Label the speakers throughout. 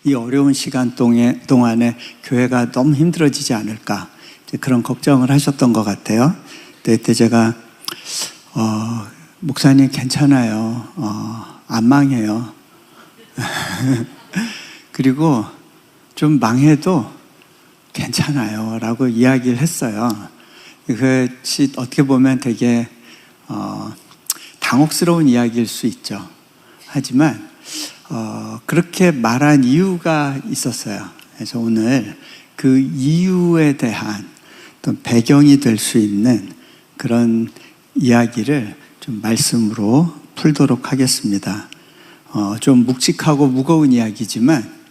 Speaker 1: 이 어려운 시간 동안에 교회가 너무 힘들어지지 않을까, 그런 걱정을 하셨던 것 같아요. 그때 제가 목사님 괜찮아요. 안 망해요. 그리고 좀 망해도 괜찮아요 라고 이야기를 했어요. 그것이 어떻게 보면 되게 당혹스러운 이야기일 수 있죠. 하지만 그렇게 말한 이유가 있었어요. 그래서 오늘 그 이유에 대한 또 배경이 될 수 있는 그런 이야기를 좀 말씀으로 풀도록 하겠습니다. 좀 묵직하고 무거운 이야기지만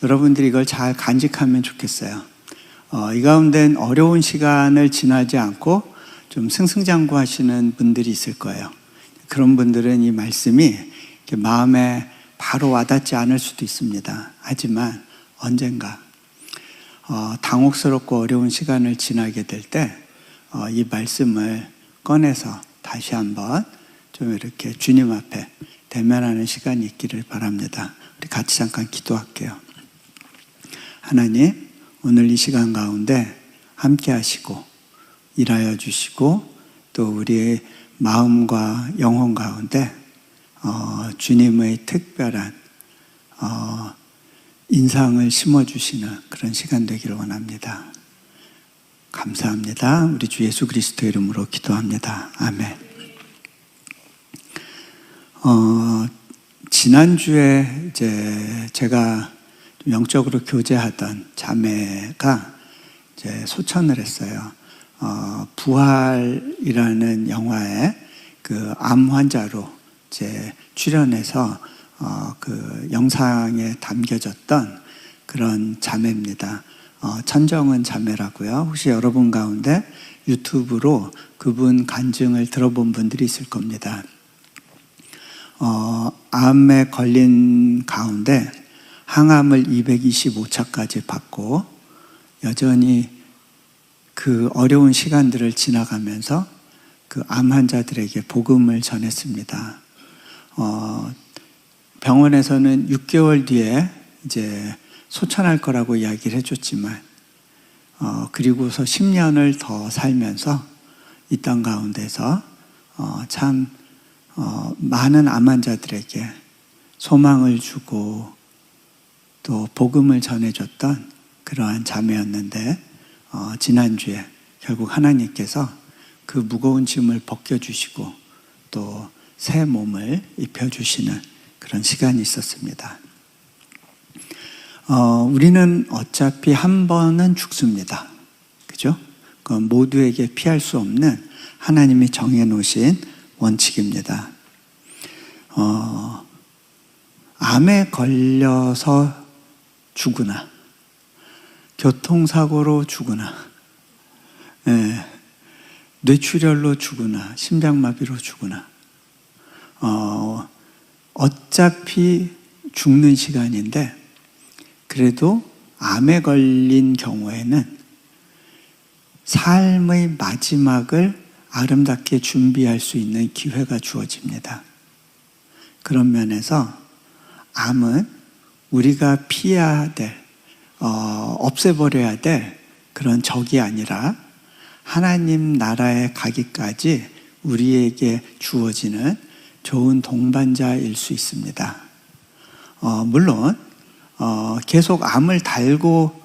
Speaker 1: 여러분들이 이걸 잘 간직하면 좋겠어요. 이 가운데는 어려운 시간을 지나지 않고 좀 승승장구하시는 분들이 있을 거예요. 그런 분들은 이 말씀이 마음에 바로 와닿지 않을 수도 있습니다. 하지만 언젠가 당혹스럽고 어려운 시간을 지나게 될 때 이 말씀을 꺼내서 다시 한번 좀 이렇게 주님 앞에 대면하는 시간이 있기를 바랍니다. 우리 같이 잠깐 기도할게요. 하나님, 오늘 이 시간 가운데 함께 하시고 일하여 주시고 또 우리의 마음과 영혼 가운데 주님의 특별한 인상을 심어주시는 그런 시간 되기를 원합니다. 감사합니다. 우리 주 예수 그리스도의 이름으로 기도합니다. 아멘. 지난주에 이제 제가 영적으로 교제하던 자매가 이제 소천을 했어요. 부활이라는 영화에 그 암 환자로 이제 출연해서 그 영상에 담겨졌던 그런 자매입니다. 천정은 자매라고요. 혹시 여러분 가운데 유튜브로 그분 간증을 들어본 분들이 있을 겁니다. 암에 걸린 가운데 항암을 225차까지 받고 여전히 그 어려운 시간들을 지나가면서 그 암 환자들에게 복음을 전했습니다. 병원에서는 6개월 뒤에 이제 소천할 거라고 이야기를 해줬지만 그리고서 10년을 더 살면서 이 땅 가운데서 참 많은 암 환자들에게 소망을 주고 또 복음을 전해줬던 그러한 자매였는데 지난주에 결국 하나님께서 그 무거운 짐을 벗겨주시고 또 새 몸을 입혀주시는 그런 시간이 있었습니다. 우리는 어차피 한 번은 죽습니다. 그죠? 그건 모두에게 피할 수 없는 하나님이 정해놓으신 원칙입니다. 암에 걸려서 죽으나 교통사고로 죽으나 뇌출혈로 죽으나 심장마비로 죽으나 어차피 죽는 시간인데 그래도 암에 걸린 경우에는 삶의 마지막을 아름답게 준비할 수 있는 기회가 주어집니다. 그런 면에서 암은 우리가 피해야 될, 없애버려야 될 그런 적이 아니라 하나님 나라에 가기까지 우리에게 주어지는 좋은 동반자일 수 있습니다. 물론 계속 암을 달고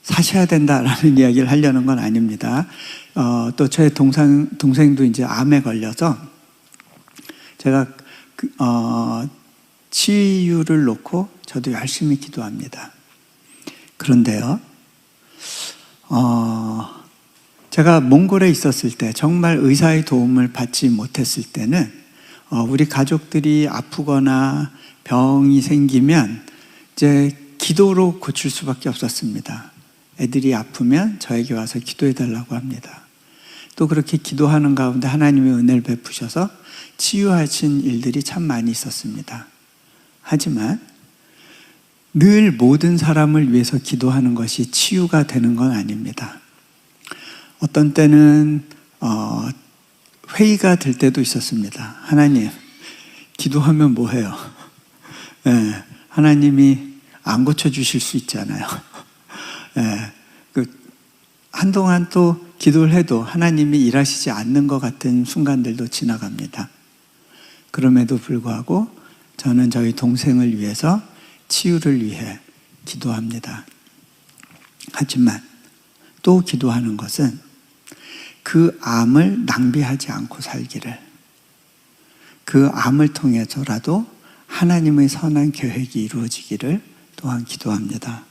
Speaker 1: 사셔야 된다라는 이야기를 하려는 건 아닙니다. 또 저의 동생도 이제 암에 걸려서 제가 치유를 놓고 저도 열심히 기도합니다. 그런데요, 제가 몽골에 있었을 때 정말 의사의 도움을 받지 못했을 때는 우리 가족들이 아프거나 병이 생기면 이제 기도로 고칠 수밖에 없었습니다. 애들이 아프면 저에게 와서 기도해 달라고 합니다. 또 그렇게 기도하는 가운데 하나님의 은혜를 베푸셔서 치유하신 일들이 참 많이 있었습니다. 하지만 늘 모든 사람을 위해서 기도하는 것이 치유가 되는 건 아닙니다. 어떤 때는 회의가 될 때도 있었습니다. 하나님, 기도하면 뭐해요? 하나님이 안 고쳐주실 수 있잖아요. 예, 한동안 또 기도를 해도 하나님이 일하시지 않는 것 같은 순간들도 지나갑니다. 그럼에도 불구하고 저는 저희 동생을 위해서 치유를 위해 기도합니다. 하지만 또 기도하는 것은 그 암을 낭비하지 않고 살기를, 그 암을 통해서라도 하나님의 선한 계획이 이루어지기를 또한 기도합니다.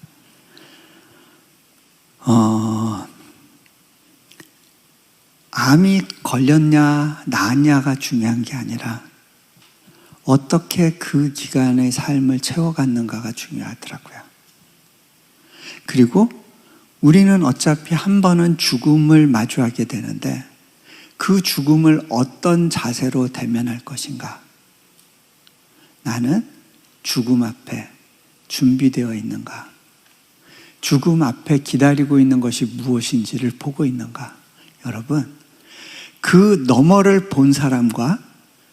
Speaker 1: 암이 걸렸냐 나았냐가 중요한 게 아니라 어떻게 그 기간의 삶을 채워갔는가가 중요하더라고요. 그리고 우리는 어차피 한 번은 죽음을 마주하게 되는데 그 죽음을 어떤 자세로 대면할 것인가? 나는 죽음 앞에 준비되어 있는가? 죽음 앞에 기다리고 있는 것이 무엇인지를 보고 있는가? 여러분, 그 너머를 본 사람과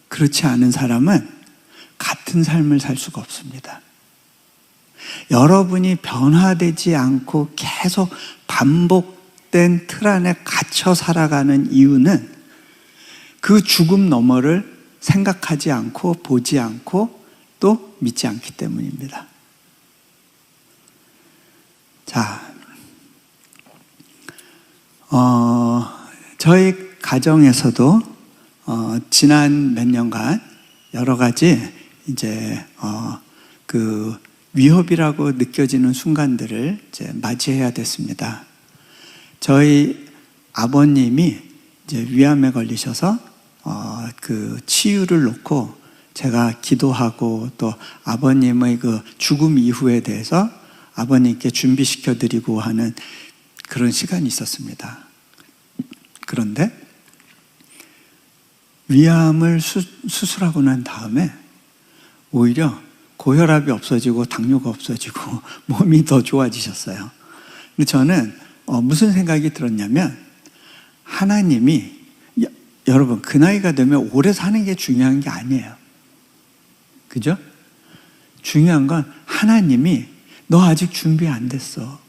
Speaker 1: 그렇지 않은 사람은 같은 삶을 살 수가 없습니다. 여러분이 변화되지 않고 계속 반복된 틀 안에 갇혀 살아가는 이유는 그 죽음 너머를 생각하지 않고 보지 않고 또 믿지 않기 때문입니다. 자, 저희 가정에서도 지난 몇 년간 여러 가지 이제 그 위협이라고 느껴지는 순간들을 이제 맞이해야 됐습니다. 저희 아버님이 이제 위암에 걸리셔서 그 치유를 놓고 제가 기도하고 또 아버님의 그 죽음 이후에 대해서 아버님께 준비시켜 드리고 하는 그런 시간이 있었습니다. 그런데 위암을 수술하고 난 다음에 오히려 고혈압이 없어지고 당뇨가 없어지고 몸이 더 좋아지셨어요. 근데 저는 무슨 생각이 들었냐면 하나님이 여러분 그 나이가 되면 오래 사는 게 중요한 게 아니에요. 그죠? 중요한 건 하나님이 너 아직 준비 안 됐어.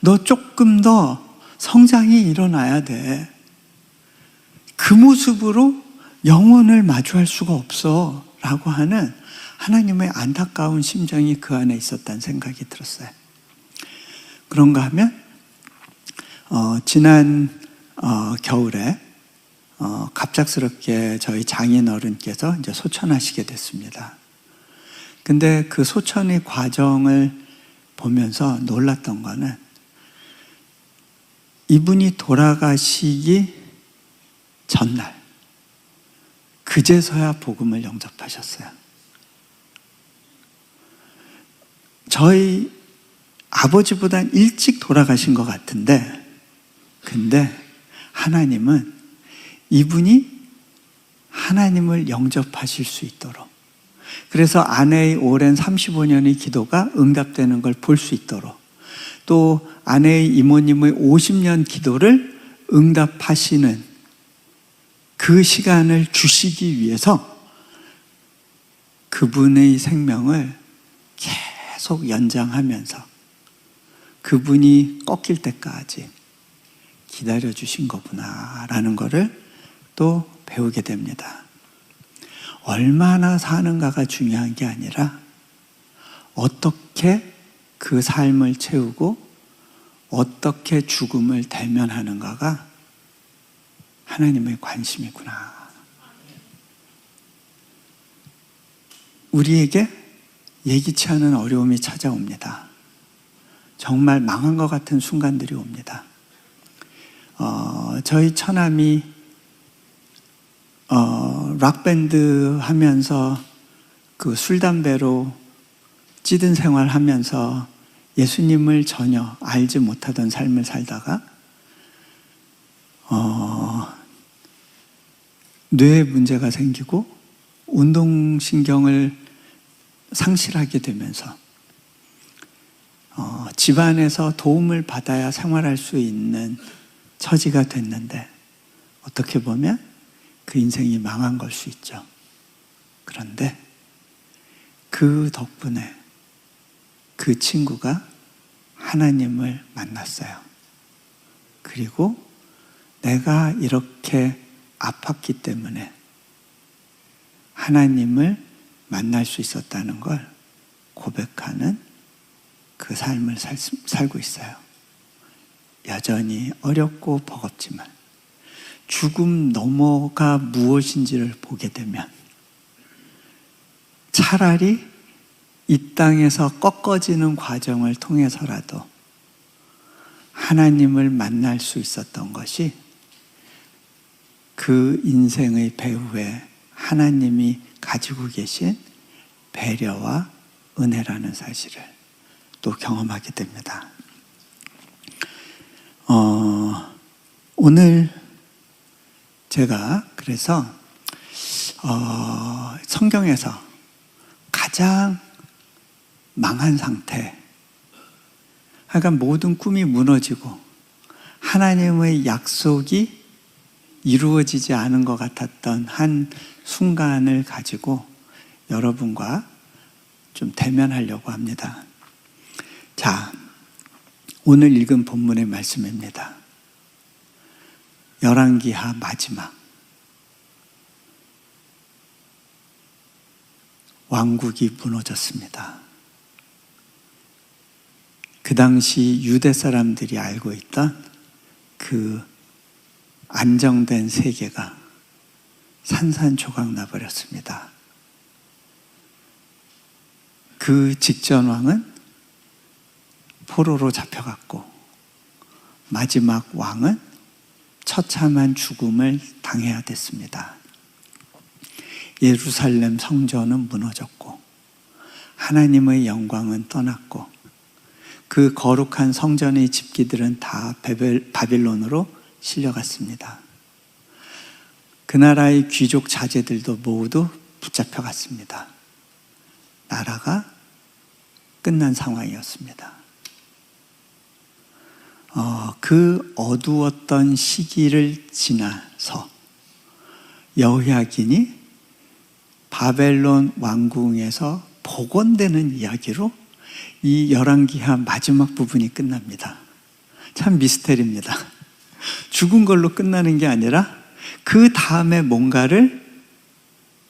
Speaker 1: 너 조금 더 성장이 일어나야 돼. 그 모습으로 영혼을 마주할 수가 없어 라고 하는 하나님의 안타까운 심정이 그 안에 있었다는 생각이 들었어요. 그런가 하면 지난 겨울에 갑작스럽게 저희 장인 어른께서 이제 소천하시게 됐습니다. 근데 그 소천의 과정을 보면서 놀랐던 거는 이분이 돌아가시기 전날 그제서야 복음을 영접하셨어요. 저희 아버지보단 일찍 돌아가신 것 같은데 근데 하나님은 이분이 하나님을 영접하실 수 있도록, 그래서 아내의 오랜 35년의 기도가 응답되는 걸 볼 수 있도록, 또 아내의 이모님의 50년 기도를 응답하시는 그 시간을 주시기 위해서 그분의 생명을 계속 연장하면서 그분이 꺾일 때까지 기다려 주신 거구나라는 것을 또 배우게 됩니다. 얼마나 사는가가 중요한 게 아니라 어떻게 그 삶을 채우고 어떻게 죽음을 대면하는가가 하나님의 관심이구나. 우리에게 예기치 않은 어려움이 찾아옵니다. 정말 망한 것 같은 순간들이 옵니다. 저희 처남이 락밴드 하면서 그 술, 담배로 찌든 생활 하면서 예수님을 전혀 알지 못하던 삶을 살다가 뇌에 문제가 생기고 운동신경을 상실하게 되면서 집안에서 도움을 받아야 생활할 수 있는 처지가 됐는데 어떻게 보면 그 인생이 망한 걸 수 있죠. 그런데 그 덕분에 그 친구가 하나님을 만났어요. 그리고 내가 이렇게 아팠기 때문에 하나님을 만날 수 있었다는 걸 고백하는 그 삶을 살고 있어요. 여전히 어렵고 버겁지만 죽음 너머가 무엇인지를 보게 되면 차라리 이 땅에서 꺾어지는 과정을 통해서라도 하나님을 만날 수 있었던 것이 그 인생의 배후에 하나님이 가지고 계신 배려와 은혜라는 사실을 또 경험하게 됩니다. 오늘 제가 그래서 성경에서 가장 망한 상태, 그러니까 모든 꿈이 무너지고 하나님의 약속이 이루어지지 않은 것 같았던 한 순간을 가지고 여러분과 좀 대면하려고 합니다. 자, 오늘 읽은 본문의 말씀입니다. 열왕기하 마지막. 왕국이 무너졌습니다. 그 당시 유대 사람들이 알고 있던 그 안정된 세계가 산산조각 나버렸습니다. 그 직전 왕은 포로로 잡혀갔고 마지막 왕은 처참한 죽음을 당해야 됐습니다. 예루살렘 성전은 무너졌고 하나님의 영광은 떠났고 그 거룩한 성전의 집기들은 다 바빌론으로 실려갔습니다. 그 나라의 귀족 자제들도 모두 붙잡혀갔습니다. 나라가 끝난 상황이었습니다. 그 어두웠던 시기를 지나서 여호야긴이 바벨론 왕궁에서 복원되는 이야기로 이 열왕기하 마지막 부분이 끝납니다. 참 미스테리입니다. 죽은 걸로 끝나는 게 아니라 그 다음에 뭔가를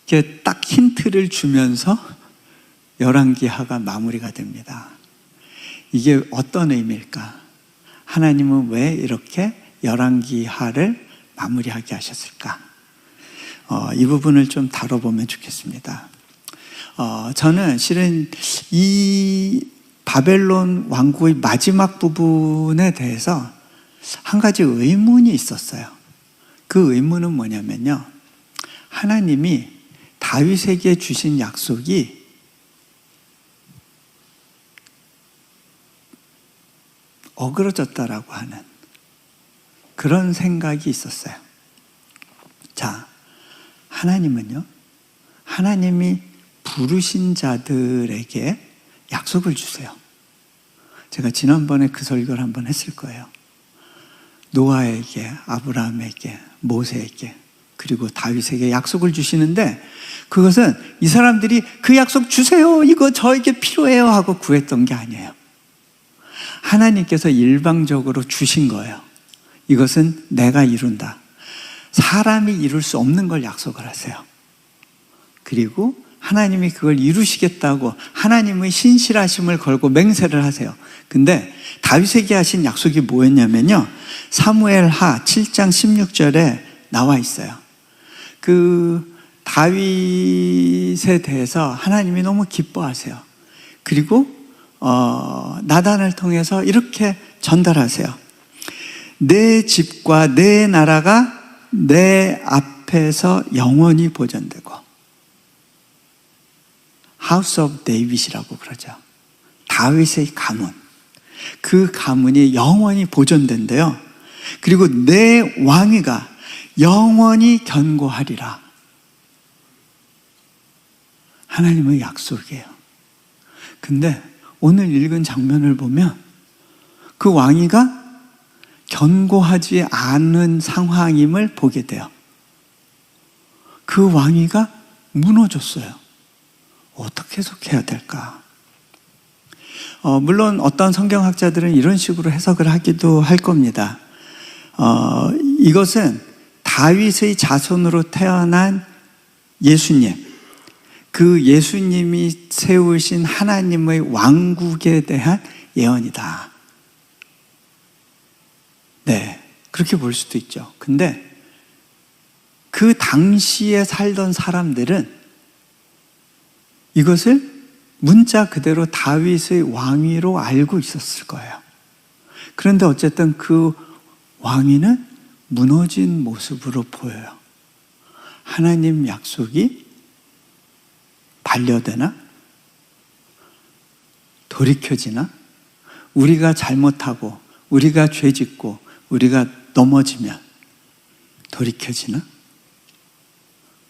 Speaker 1: 이렇게 딱 힌트를 주면서 열왕기하가 마무리가 됩니다. 이게 어떤 의미일까? 하나님은 왜 이렇게 열왕기하를 마무리하게 하셨을까? 이 부분을 좀 다뤄보면 좋겠습니다. 저는 실은 이 바벨론 왕국의 마지막 부분에 대해서 한 가지 의문이 있었어요. 그 의문은 뭐냐면요, 하나님이 다윗에게 주신 약속이 어그러졌다라고 하는 그런 생각이 있었어요. 자, 하나님은요, 하나님이 부르신 자들에게 약속을 주세요. 제가 지난번에 그 설교를 한번 했을 거예요. 노아에게, 아브라함에게, 모세에게, 그리고 다윗에게 약속을 주시는데 그것은 이 사람들이 그 약속 주세요, 이거 저에게 필요해요 하고 구했던 게 아니에요. 하나님께서 일방적으로 주신 거예요. 이것은 내가 이룬다. 사람이 이룰 수 없는 걸 약속을 하세요. 그리고 하나님이 그걸 이루시겠다고 하나님의 신실하심을 걸고 맹세를 하세요. 근데 다윗에게 하신 약속이 뭐였냐면요, 사무엘하 7장 16절에 나와 있어요. 그 다윗에 대해서 하나님이 너무 기뻐하세요. 그리고 나단을 통해서 이렇게 전달하세요. 내 집과 내 나라가 내 앞에서 영원히 보존되고, House of David이라고 그러죠. 다윗의 가문. 그 가문이 영원히 보존된대요. 그리고 내 왕위가 영원히 견고하리라. 하나님의 약속이에요. 근데 오늘 읽은 장면을 보면 그 왕위가 견고하지 않은 상황임을 보게 돼요. 그 왕위가 무너졌어요. 어떻게 해석해야 될까? 물론 어떤 성경학자들은 이런 식으로 해석을 하기도 할 겁니다. 이것은 다윗의 자손으로 태어난 예수님, 그 예수님이 세우신 하나님의 왕국에 대한 예언이다. 네, 그렇게 볼 수도 있죠. 근데 그 당시에 살던 사람들은 이것을 문자 그대로 다윗의 왕위로 알고 있었을 거예요. 그런데 어쨌든 그 왕위는 무너진 모습으로 보여요. 하나님 약속이 반려되나? 돌이켜지나? 우리가 잘못하고 우리가 죄짓고 우리가 넘어지면 돌이켜지나?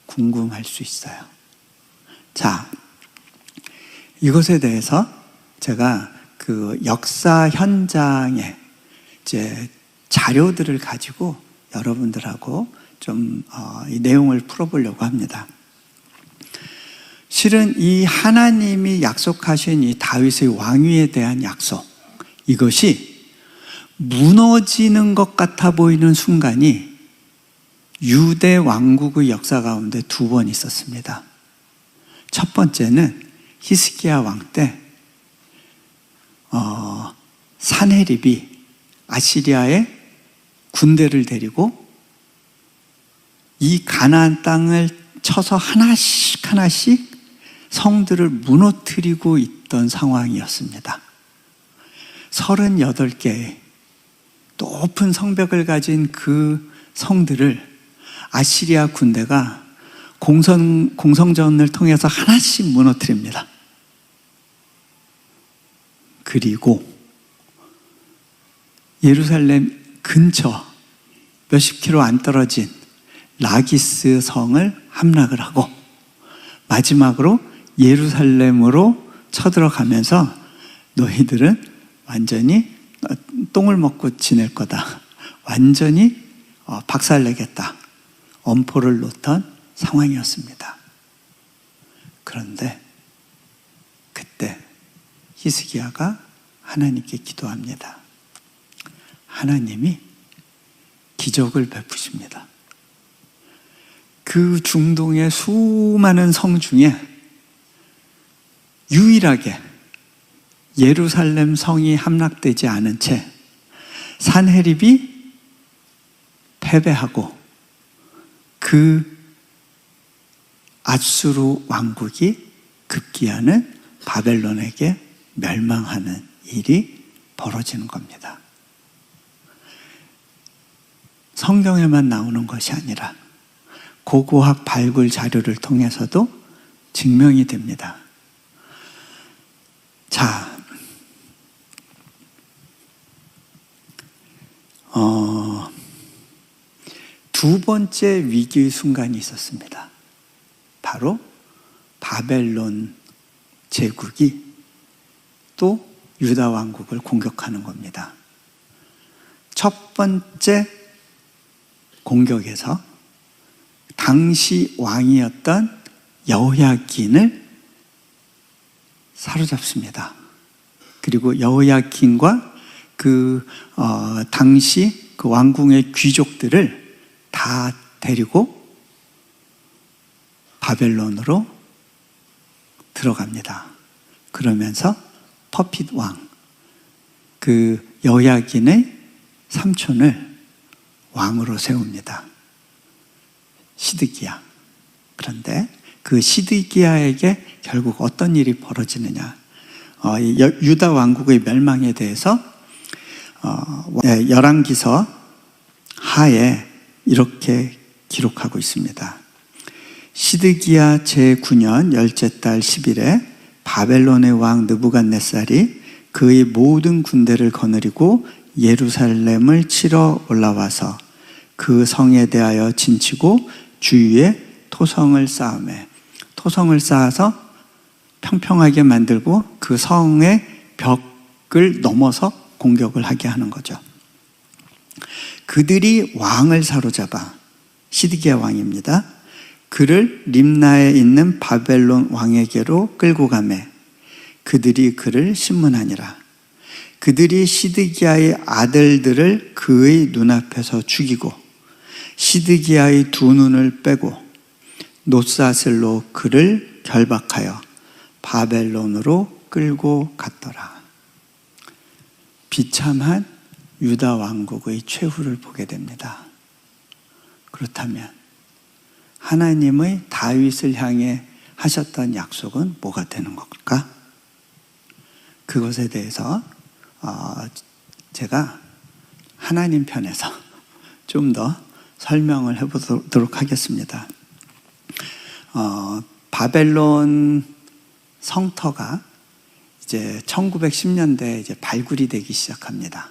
Speaker 1: 궁금할 수 있어요. 자, 이것에 대해서 제가 그 역사 현장에 이제 자료들을 가지고 여러분들하고 좀 이 내용을 풀어보려고 합니다. 실은 이 하나님이 약속하신 이 다윗의 왕위에 대한 약속, 이것이 무너지는 것 같아 보이는 순간이 유대 왕국의 역사 가운데 2번 있었습니다. 첫 번째는 히스기야 왕 때 산헤립이 아시리아의 군대를 데리고 이 가나안 땅을 쳐서 하나씩 하나씩 성들을 무너뜨리고 있던 상황이었습니다. 38개의 높은 성벽을 가진 그 성들을 아시리아 군대가 공성전을 통해서 하나씩 무너뜨립니다. 그리고 예루살렘 근처 몇십 킬로 안 떨어진 라기스 성을 함락을 하고 마지막으로 예루살렘으로 쳐들어가면서 너희들은 완전히 똥을 먹고 지낼 거다. 완전히 박살내겠다. 엄포를 놓던 상황이었습니다. 그런데 그때 히스기야가 하나님께 기도합니다. 하나님이 기적을 베푸십니다. 그 중동의 수많은 성 중에 유일하게 예루살렘 성이 함락되지 않은 채 산헤립이 패배하고 그 아수르 왕국이 급기야는 바벨론에게 멸망하는 일이 벌어지는 겁니다. 성경에만 나오는 것이 아니라 고고학 발굴 자료를 통해서도 증명이 됩니다. 자, 두 번째 위기의 순간이 있었습니다. 바로 바벨론 제국이 또 유다 왕국을 공격하는 겁니다. 첫 번째 공격에서 당시 왕이었던 여호야긴을 사로잡습니다. 그리고 여호야긴과 당시 그 왕궁의 귀족들을 다 데리고 바벨론으로 들어갑니다. 그러면서 퍼핏 왕, 그 여호야긴의 삼촌을 왕으로 세웁니다. 시드기야. 그런데 그 시드기야에게 결국 어떤 일이 벌어지느냐? 유다 왕국의 멸망에 대해서 열왕기서 하에 이렇게 기록하고 있습니다. 시드기야 제9년 열째 달 10일에 바벨론의 왕 느부갓네살이 그의 모든 군대를 거느리고 예루살렘을 치러 올라와서 그 성에 대하여 진치고 주위에 토성을 쌓으매, 토성을 쌓아서 평평하게 만들고 그 성의 벽을 넘어서 공격을 하게 하는 거죠. 그들이 왕을 사로잡아, 시드기야 왕입니다. 그를 림나에 있는 바벨론 왕에게로 끌고 가매 그들이 그를 신문하니라. 그들이 시드기야의 아들들을 그의 눈앞에서 죽이고 시드기야의 두 눈을 빼고 놋사슬로 그를 결박하여 바벨론으로 끌고 갔더라. 비참한 유다 왕국의 최후를 보게 됩니다. 그렇다면 하나님의 다윗을 향해 하셨던 약속은 뭐가 되는 걸까? 그것에 대해서 제가 하나님 편에서 좀 더 설명을 해보도록 하겠습니다. 바벨론 성터가 이제 1910년대에 이제 발굴이 되기 시작합니다.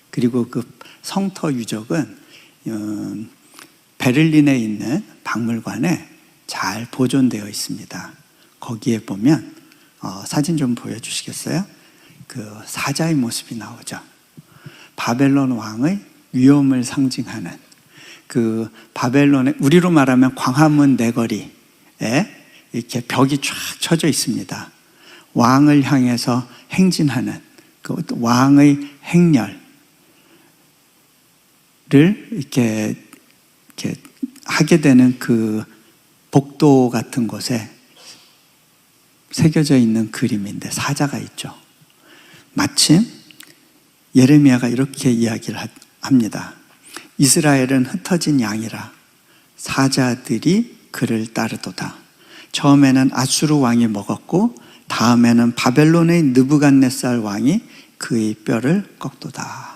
Speaker 1: 그리고 그 성터 유적은 베를린에 있는 박물관에 잘 보존되어 있습니다. 거기에 보면 사진 좀 보여주시겠어요? 그 사자의 모습이 나오죠. 바벨론 왕의 위엄을 상징하는 그 바벨론의 우리로 말하면 광화문 내거리에 이렇게 벽이 쫙 쳐져 있습니다. 왕을 향해서 행진하는 그 왕의 행렬을 이렇게 하게 되는 그 복도 같은 곳에 새겨져 있는 그림인데 사자가 있죠. 마침 예레미야가 이렇게 이야기를 합니다. 이스라엘은 흩어진 양이라 사자들이 그를 따르도다. 처음에는 아수르 왕이 먹었고 다음에는 바벨론의 느부갓네살 왕이 그의 뼈를 꺾도다.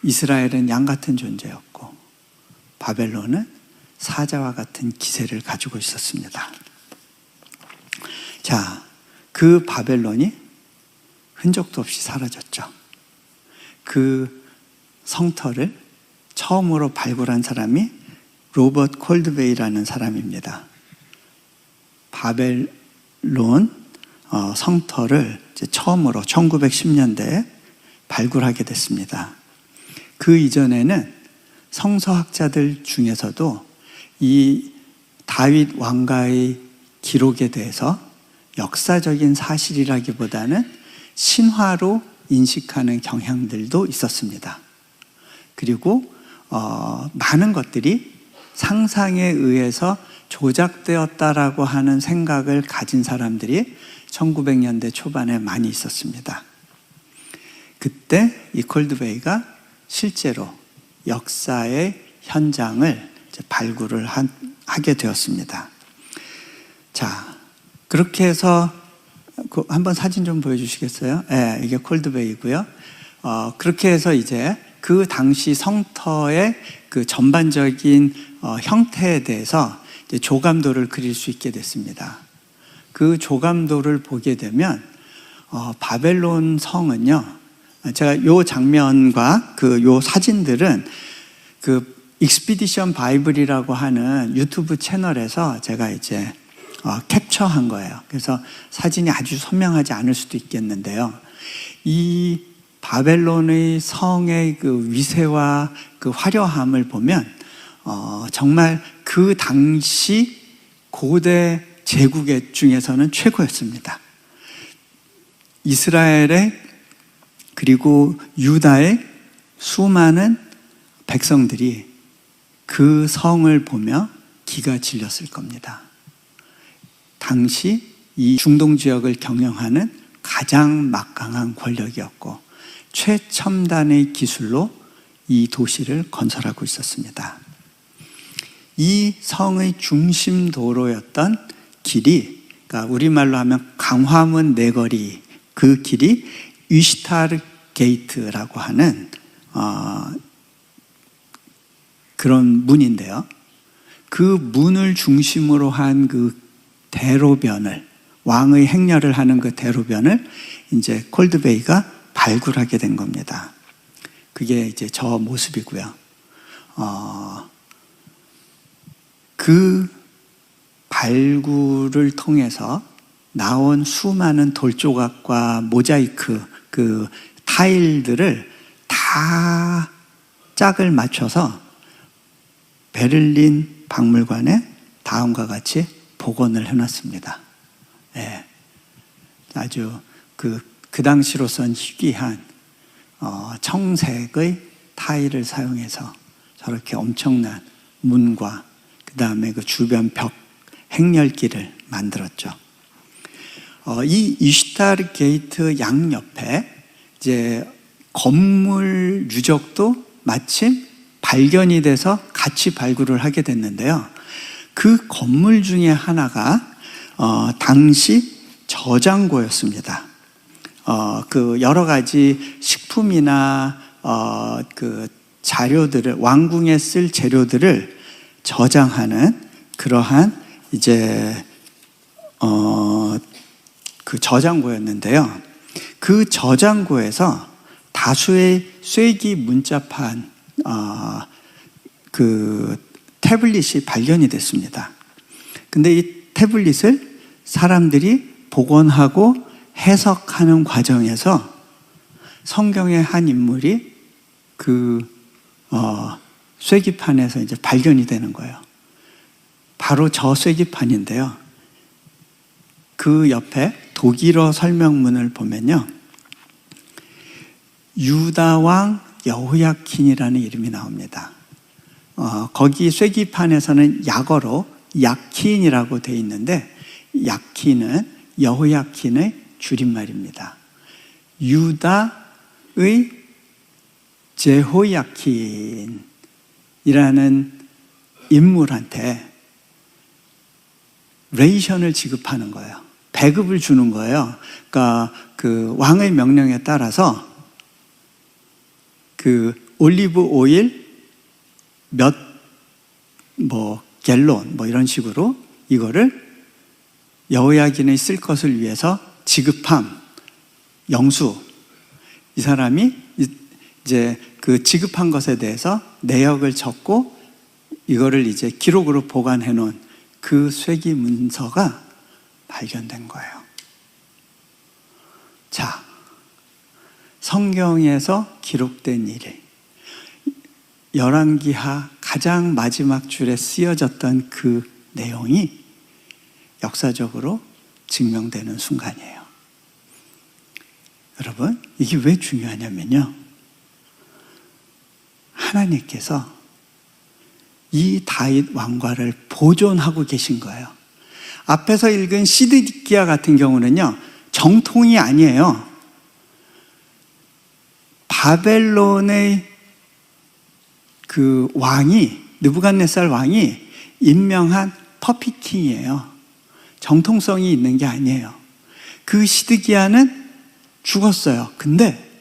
Speaker 1: 이스라엘은 양 같은 존재였고 바벨론은 사자와 같은 기세를 가지고 있었습니다. 자, 그 바벨론이 흔적도 없이 사라졌죠. 그 성터를 처음으로 발굴한 사람이 로버트 콜드웨이라는 사람입니다. 바벨론 성터를 이제 처음으로 1910년대에 발굴하게 됐습니다. 그 이전에는 성서학자들 중에서도 이 다윗 왕가의 기록에 대해서 역사적인 사실이라기보다는 신화로 인식하는 경향들도 있었습니다. 그리고 많은 것들이 상상에 의해서 조작되었다라고 하는 생각을 가진 사람들이 1900년대 초반에 많이 있었습니다. 그때 이 콜드웨이가 실제로 역사의 현장을 발굴을 하게 되었습니다. 자, 그렇게 해서 한번 사진 좀 보여주시겠어요? 네, 이게 콜드웨이고요. 그렇게 해서 이제 그 당시 성터의 그 전반적인 형태에 대해서 이제 조감도를 그릴 수 있게 됐습니다. 그 조감도를 보게 되면 바벨론 성은요, 제가 요 장면과 요 사진들은 그 익스피디션 바이블이라고 하는 유튜브 채널에서 제가 이제 캡처한 거예요. 그래서 사진이 아주 선명하지 않을 수도 있겠는데요. 이 바벨론의 성의 그 위세와 그 화려함을 보면 정말 그 당시 고대 제국 중에서는 최고였습니다. 이스라엘의 그리고 유다의 수많은 백성들이 그 성을 보며 기가 질렸을 겁니다. 당시 이 중동 지역을 경영하는 가장 막강한 권력이었고 최첨단의 기술로 이 도시를 건설하고 있었습니다. 이 성의 중심 도로였던 길이, 그러니까 우리말로 하면 광화문 내거리, 그 길이 위슈타르 게이트라고 하는 그런 문인데요. 그 문을 중심으로 한 그 대로변을, 왕의 행렬을 하는 그 대로변을 이제 콜드웨이가 발굴하게 된 겁니다. 그게 이제 저 모습이고요. 그 발굴을 통해서 나온 수많은 돌조각과 모자이크, 그 타일들을 다 짝을 맞춰서 베를린 박물관에 다음과 같이 복원을 해놨습니다. 네. 아주 그 당시로선 희귀한 청색의 타일을 사용해서 저렇게 엄청난 문과 그 다음에 그 주변 벽 행렬길을 만들었죠. 이 이슈타르 게이트 양옆에 이제 건물 유적도 마침 발견이 돼서 같이 발굴을 하게 됐는데요. 그 건물 중에 하나가 당시 저장고였습니다. 그 여러 가지 식품이나 그 자료들을, 왕궁에 쓸 재료들을 저장하는 그러한 이제 그 저장고였는데요. 그 저장고에서 다수의 쇠기 문자판 그 태블릿이 발견이 됐습니다. 근데 이 태블릿을 사람들이 복원하고 해석하는 과정에서 성경의 한 인물이 그 쇠기판에서 이제 발견이 되는 거예요. 바로 저 쇠기판인데요. 그 옆에 독일어 설명문을 보면요, 유다왕 여호야킨이라는 이름이 나옵니다. 거기 쇠기판에서는 약어로 야킨이라고 되어 있는데, 야킨은 여호야킨의 줄임말입니다. 유다의 제호야킨이라는 인물한테 레이션을 지급하는 거예요. 배급을 주는 거예요. 그러니까 그 왕의 명령에 따라서 그 올리브 오일 갤론 이런 식으로 이거를 여호야긴이 쓸 것을 위해서 지급함. 영수, 이 사람이 이제 그 지급한 것에 대해서 내역을 적고 이거를 이제 기록으로 보관해 놓은 그 쇠기 문서가 발견된 거예요. 자, 성경에서 기록된 일이 열왕기하 가장 마지막 줄에 쓰여졌던 그 내용이 역사적으로 증명되는 순간이에요. 여러분, 이게 왜 중요하냐면요, 하나님께서 이 다윗 왕과를 보존하고 계신 거예요. 앞에서 읽은 시드기야 같은 경우는요, 정통이 아니에요. 바벨론의 그 왕이, 느부갓네살 왕이 임명한 퍼피킹이에요. 정통성이 있는 게 아니에요. 그 시드기야는 죽었어요. 근데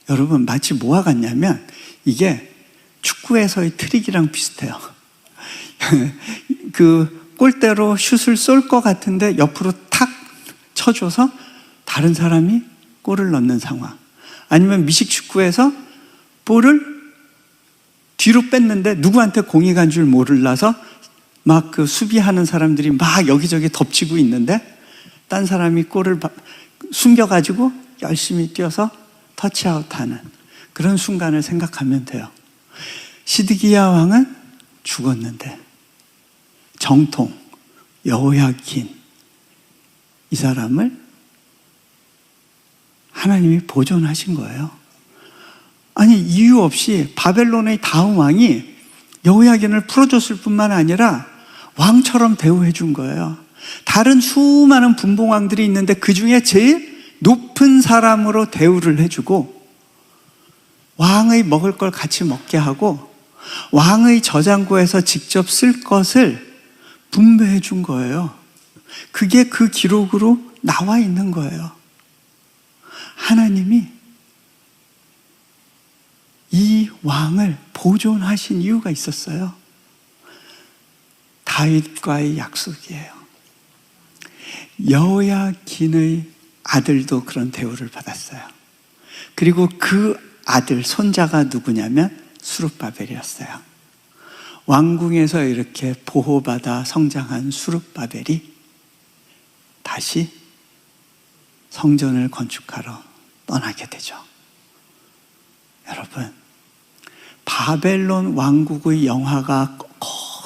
Speaker 1: 여러분, 마치 뭐와 같냐면 이게 축구에서의 트릭이랑 비슷해요. 그 골대로 슛을 쏠 것 같은데 옆으로 탁 쳐줘서 다른 사람이 골을 넣는 상황. 아니면 미식축구에서 볼을 뒤로 뺐는데 누구한테 공이 간 줄 몰라서 막 그 수비하는 사람들이 막 여기저기 덮치고 있는데 딴 사람이 골을 숨겨가지고 열심히 뛰어서 터치아웃하는 그런 순간을 생각하면 돼요. 시드기야 왕은 죽었는데 정통 여호야킨, 이 사람을 하나님이 보존하신 거예요. 아니, 이유 없이 바벨론의 다음 왕이 여호야긴을 풀어줬을 뿐만 아니라 왕처럼 대우해 준 거예요. 다른 수많은 분봉왕들이 있는데 그 중에 제일 높은 사람으로 대우를 해주고 왕의 먹을 걸 같이 먹게 하고 왕의 저장고에서 직접 쓸 것을 분배해 준 거예요. 그게 그 기록으로 나와 있는 거예요. 하나님이 이 왕을 보존하신 이유가 있었어요. 다윗과의 약속이에요. 여호야긴의 아들도 그런 대우를 받았어요. 그리고 그 아들, 손자가 누구냐면 수룹바벨이었어요. 왕궁에서 이렇게 보호받아 성장한 수룹바벨이 다시 성전을 건축하러 떠나게 되죠. 여러분, 바벨론 왕국의 영화가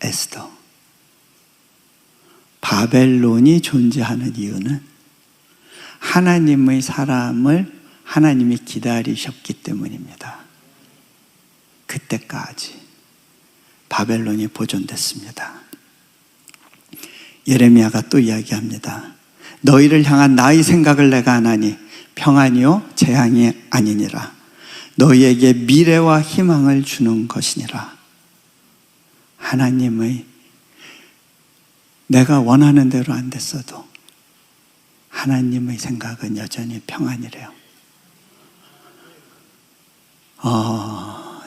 Speaker 1: 에스더. 바벨론이 존재하는 이유는 하나님의 사람을 하나님이 기다리셨기 때문입니다. 그때까지 바벨론이 보존됐습니다. 예레미야가 또 이야기합니다. 너희를 향한 나의 생각을 내가 아나니 평안이요 재앙이 아니니라. 너희에게 미래와 희망을 주는 것이니라. 하나님의 내가 원하는 대로 안 됐어도 하나님의 생각은 여전히 평안이래요.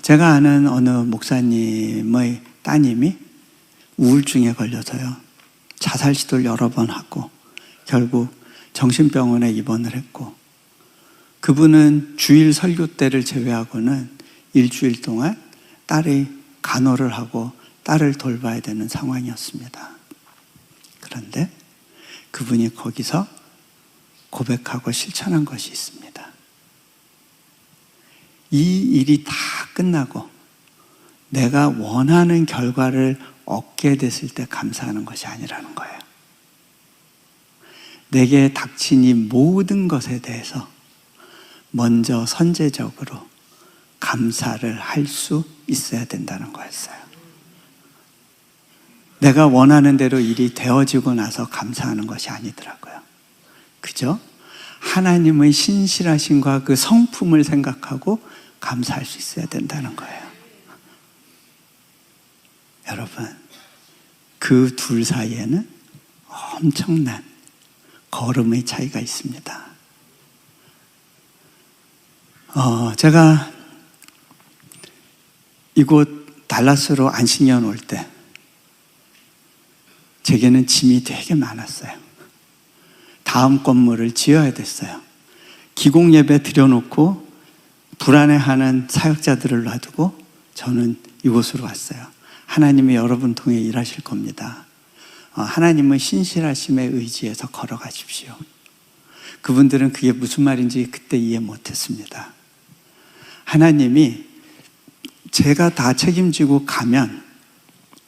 Speaker 1: 제가 아는 어느 목사님의 따님이 우울증에 걸려서요, 자살 시도를 여러 번 하고 결국 정신병원에 입원을 했고, 그분은 주일 설교 때를 제외하고는 일주일 동안 딸의 간호를 하고 딸을 돌봐야 되는 상황이었습니다. 그런데 그분이 거기서 고백하고 실천한 것이 있습니다. 이 일이 다 끝나고 내가 원하는 결과를 얻게 됐을 때 감사하는 것이 아니라는 거예요. 내게 닥친 이 모든 것에 대해서 먼저 선제적으로 감사를 할 수 있어야 된다는 거였어요. 내가 원하는 대로 일이 되어지고 나서 감사하는 것이 아니더라고요. 그죠? 하나님의 신실하심과 그 성품을 생각하고 감사할 수 있어야 된다는 거예요. 여러분, 그 둘 사이에는 엄청난 걸음의 차이가 있습니다. 제가 이곳 달라스로 안식년 올 때 제게는 짐이 되게 많았어요. 다음 건물을 지어야 됐어요. 기공 예배 드려놓고 불안해하는 사역자들을 놔두고 저는 이곳으로 왔어요. 하나님이 여러분 통해 일하실 겁니다. 하나님의 신실하심에 의지해서 걸어가십시오. 그분들은 그게 무슨 말인지 그때 이해 못했습니다. 하나님이 제가 다 책임지고 가면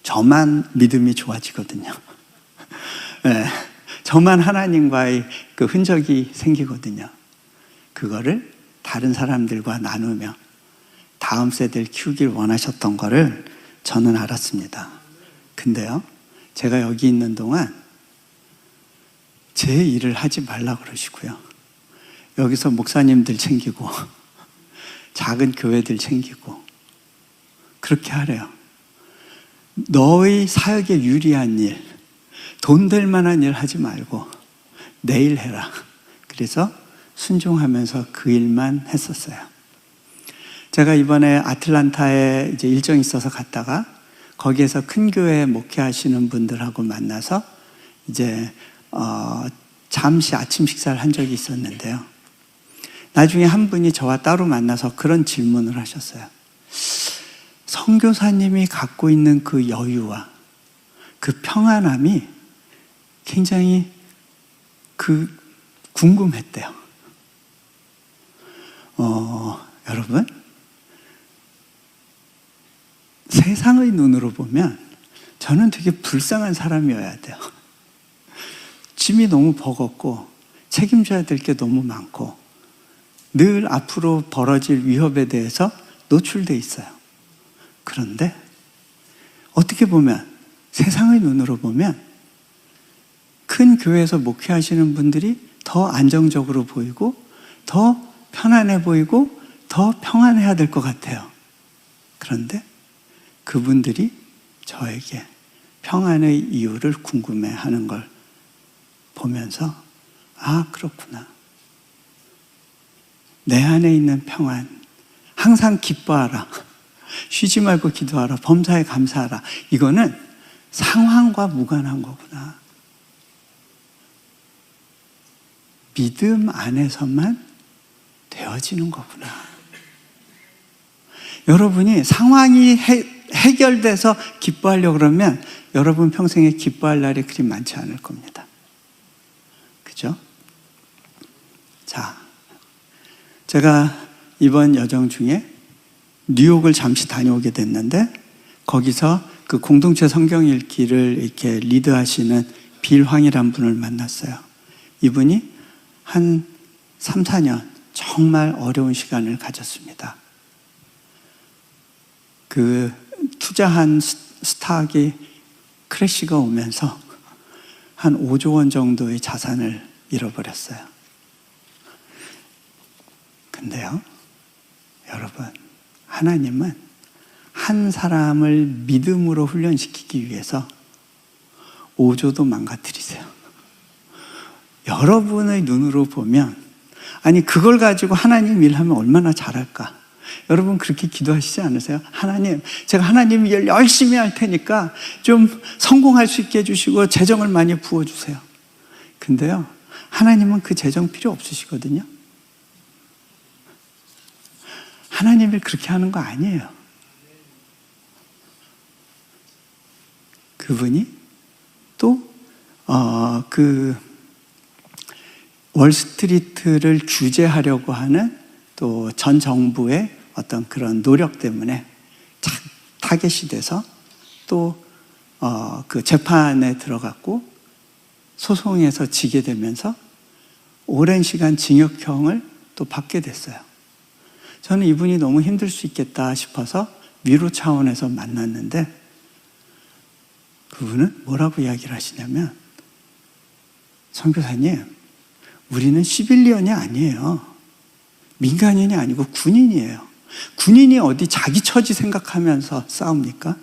Speaker 1: 저만 믿음이 좋아지거든요. 네, 저만 하나님과의 그 흔적이 생기거든요. 그거를 다른 사람들과 나누며 다음 세대를 키우길 원하셨던 거를 저는 알았습니다. 근데요, 제가 여기 있는 동안 제 일을 하지 말라 그러시고요, 여기서 목사님들 챙기고 작은 교회들 챙기고 그렇게 하래요. 너의 사역에 유리한 일, 돈 될 만한 일 하지 말고 내일 해라. 그래서 순종하면서 그 일만 했었어요. 제가 이번에 아틀란타에 이제 일정이 있어서 갔다가 거기에서 큰 교회 목회하시는 분들하고 만나서 이제 잠시 아침 식사를 한 적이 있었는데요. 나중에 한 분이 저와 따로 만나서 그런 질문을 하셨어요. 선교사님이 갖고 있는 그 여유와 그 평안함이 굉장히 궁금했대요. 여러분, 세상의 눈으로 보면 저는 되게 불쌍한 사람이어야 돼요. 짐이 너무 버겁고 책임져야 될 게 너무 많고 늘 앞으로 벌어질 위협에 대해서 노출돼 있어요. 그런데 어떻게 보면, 세상의 눈으로 보면 큰 교회에서 목회하시는 분들이 더 안정적으로 보이고 더 편안해 보이고 더 평안해야 될 것 같아요. 그런데 그분들이 저에게 평안의 이유를 궁금해하는 걸 보면서, 아, 그렇구나. 내 안에 있는 평안, 항상 기뻐하라, 쉬지 말고 기도하라, 범사에 감사하라, 이거는 상황과 무관한 거구나. 믿음 안에서만 되어지는 거구나. 여러분이 상황이 해결돼서 기뻐하려고 그러면 여러분 평생에 기뻐할 날이 그리 많지 않을 겁니다. 그죠? 자, 제가 이번 여정 중에 뉴욕을 잠시 다녀오게 됐는데 거기서 그 공동체 성경 읽기를 이렇게 리드하시는 빌황이란 분을 만났어요. 이분이 한 3, 4년 정말 어려운 시간을 가졌습니다. 그 투자한 스탁이 크래시가 오면서 한 5조 원 정도의 자산을 잃어버렸어요. 근데요, 여러분, 하나님은 한 사람을 믿음으로 훈련시키기 위해서 5조도 망가뜨리세요. 여러분의 눈으로 보면, 아니 그걸 가지고 하나님 일하면 얼마나 잘할까? 여러분 그렇게 기도하시지 않으세요? 하나님, 제가 하나님 일 열심히 할 테니까 좀 성공할 수 있게 해주시고 재정을 많이 부어주세요. 근데요, 하나님은 그 재정 필요 없으시거든요. 하나님이 그렇게 하는 거 아니에요. 그분이 또 그 월스트리트를 규제하려고 하는 또 전 정부의 어떤 그런 노력 때문에 타겟이 돼서 또 그 재판에 들어갔고 소송에서 지게 되면서 오랜 시간 징역형을 또 받게 됐어요. 저는 이분이 너무 힘들 수 있겠다 싶어서 위로 차원에서 만났는데 그분은 뭐라고 이야기를 하시냐면, 선교사님, 우리는 시빌리언이 아니에요. 민간인이 아니고 군인이에요. 군인이 어디 자기 처지 생각하면서 싸웁니까?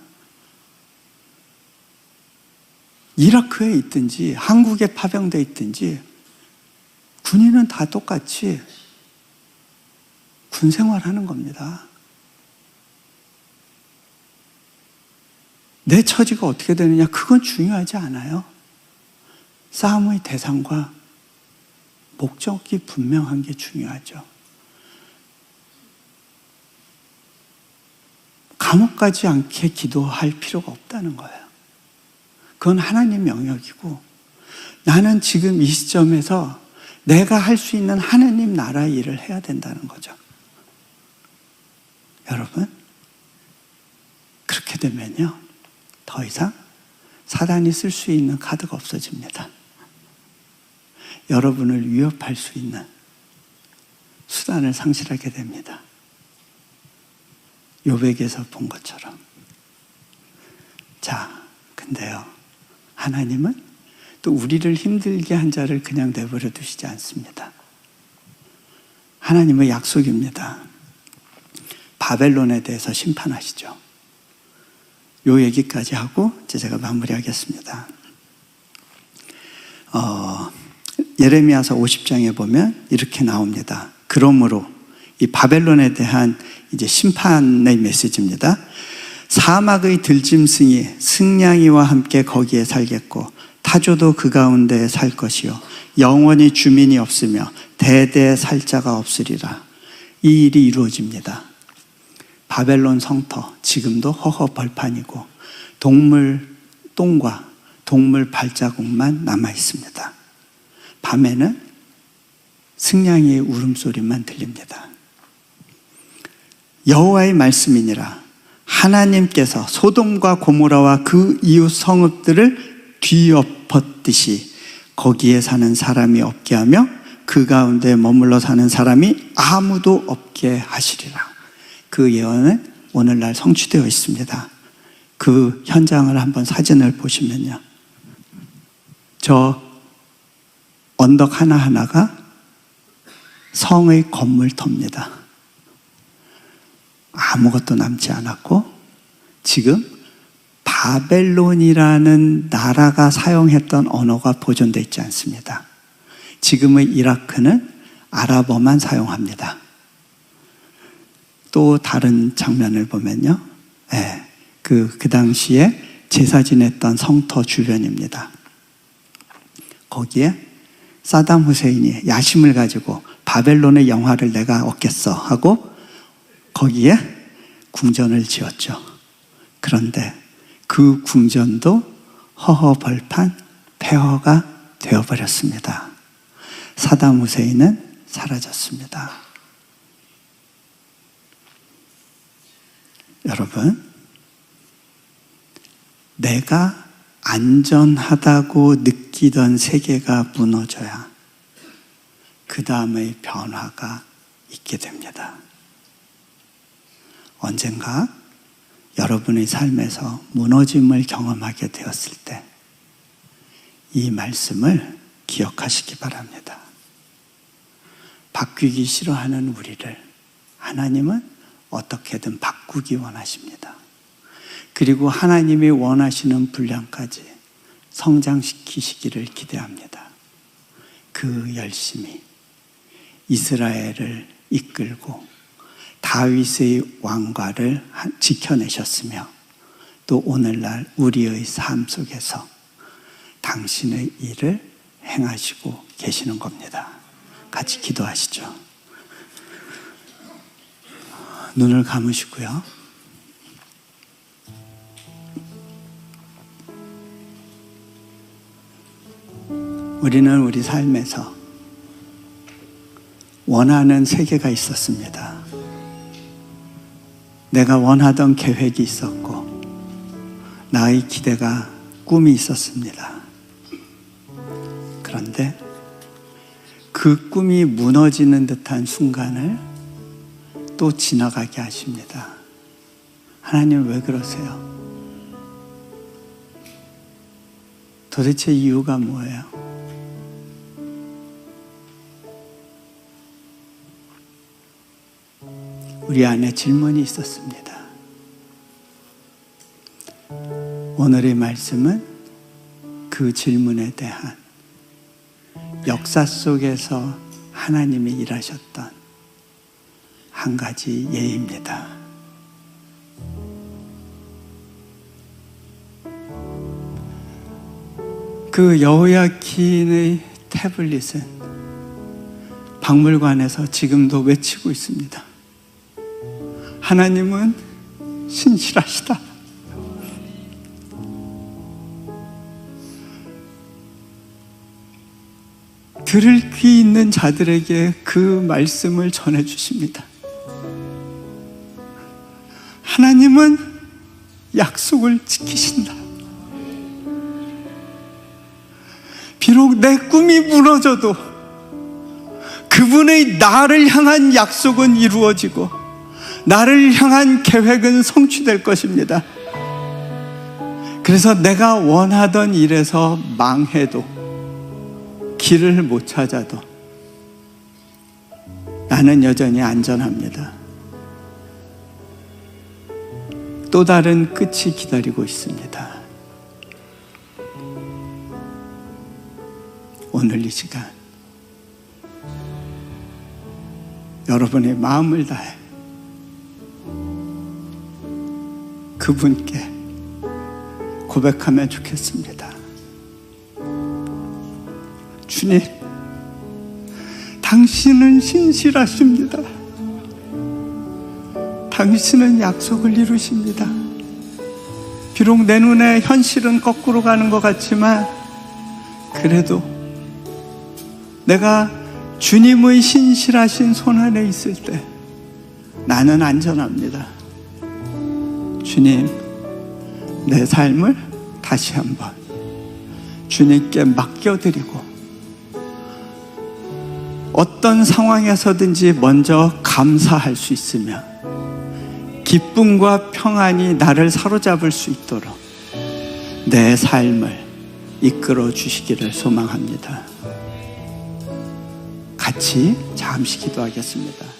Speaker 1: 이라크에 있든지 한국에 파병돼 있든지 군인은 다 똑같이 군 생활하는 겁니다. 내 처지가 어떻게 되느냐, 그건 중요하지 않아요. 싸움의 대상과 목적이 분명한 게 중요하죠. 감옥 가지 않게 기도할 필요가 없다는 거예요. 그건 하나님 영역이고, 나는 지금 이 시점에서 내가 할 수 있는 하나님 나라 일을 해야 된다는 거죠. 여러분, 그렇게 되면요, 더 이상 사단이 쓸 수 있는 카드가 없어집니다. 여러분을 위협할 수 있는 수단을 상실하게 됩니다. 욥에게서 본 것처럼. 자, 근데요, 하나님은 또 우리를 힘들게 한 자를 그냥 내버려 두시지 않습니다. 하나님의 약속입니다. 바벨론에 대해서 심판하시죠. 요 얘기까지 하고 이제 제가 마무리하겠습니다. 예레미야서 50장에 보면 이렇게 나옵니다. 그러므로 이 바벨론에 대한 이제 심판의 메시지입니다. 사막의 들짐승이 승냥이와 함께 거기에 살겠고 타조도 그 가운데 살 것이요 영원히 주민이 없으며 대대 살 자가 없으리라. 이 일이 이루어집니다. 바벨론 성터 지금도 허허벌판이고 동물 똥과 동물 발자국만 남아 있습니다. 밤에는 승냥이의 울음소리만 들립니다. 여호와의 말씀이니라. 하나님께서 소돔과 고모라와 그 이웃 성읍들을 뒤엎었듯이 거기에 사는 사람이 없게 하며 그 가운데 머물러 사는 사람이 아무도 없게 하시리라. 그 예언은 오늘날 성취되어 있습니다. 그 현장을 한번 사진을 보시면요, 저 언덕 하나하나가 성의 건물터입니다. 아무것도 남지 않았고 지금 바벨론이라는 나라가 사용했던 언어가 보존되어 있지 않습니다. 지금의 이라크는 아랍어만 사용합니다. 또 다른 장면을 보면요, 그 당시에 제사 지냈던 성터 주변입니다. 거기에 사담 후세인이 야심을 가지고 바벨론의 영화를 내가 얻겠어 하고 거기에 궁전을 지었죠. 그런데 그 궁전도 허허벌판 폐허가 되어버렸습니다. 사담 후세인은 사라졌습니다. 여러분, 내가 안전하다고 느끼던 세계가 무너져야 그 다음의 변화가 있게 됩니다. 언젠가 여러분의 삶에서 무너짐을 경험하게 되었을 때 이 말씀을 기억하시기 바랍니다. 바뀌기 싫어하는 우리를 하나님은 어떻게든 바꾸기 원하십니다. 그리고 하나님이 원하시는 분량까지 성장시키시기를 기대합니다. 그 열심히 이스라엘을 이끌고 다윗의 왕과를 지켜내셨으며 또 오늘날 우리의 삶 속에서 당신의 일을 행하시고 계시는 겁니다. 같이 기도하시죠. 눈을 감으시고요. 우리는 우리 삶에서 원하는 세계가 있었습니다. 내가 원하던 계획이 있었고 나의 기대가 꿈이 있었습니다. 그런데 그 꿈이 무너지는 듯한 순간을 또 지나가게 하십니다. 하나님 왜 그러세요? 도대체 이유가 뭐예요? 우리 안에 질문이 있었습니다. 오늘의 말씀은 그 질문에 대한 역사 속에서 하나님이 일하셨던 한 가지 예입니다. 그 여호야킨의 태블릿은 박물관에서 지금도 외치고 있습니다. 하나님은 신실하시다. 들을 귀 있는 자들에게 그 말씀을 전해주십니다. 하나님은 약속을 지키신다. 비록 내 꿈이 무너져도 그분의 나를 향한 약속은 이루어지고 나를 향한 계획은 성취될 것입니다. 그래서 내가 원하던 일에서 망해도 길을 못 찾아도 나는 여전히 안전합니다. 또 다른 끝이 기다리고 있습니다. 오늘 이 시간 여러분의 마음을 다해 그분께 고백하면 좋겠습니다. 주님, 당신은 신실하십니다. 당신은 약속을 이루십니다. 비록 내 눈에 현실은 거꾸로 가는 것 같지만 그래도 내가 주님의 신실하신 손 안에 있을 때 나는 안전합니다. 주님, 내 삶을 다시 한번 주님께 맡겨드리고 어떤 상황에서든지 먼저 감사할 수 있으며 기쁨과 평안이 나를 사로잡을 수 있도록 내 삶을 이끌어 주시기를 소망합니다. 같이 잠시 기도하겠습니다.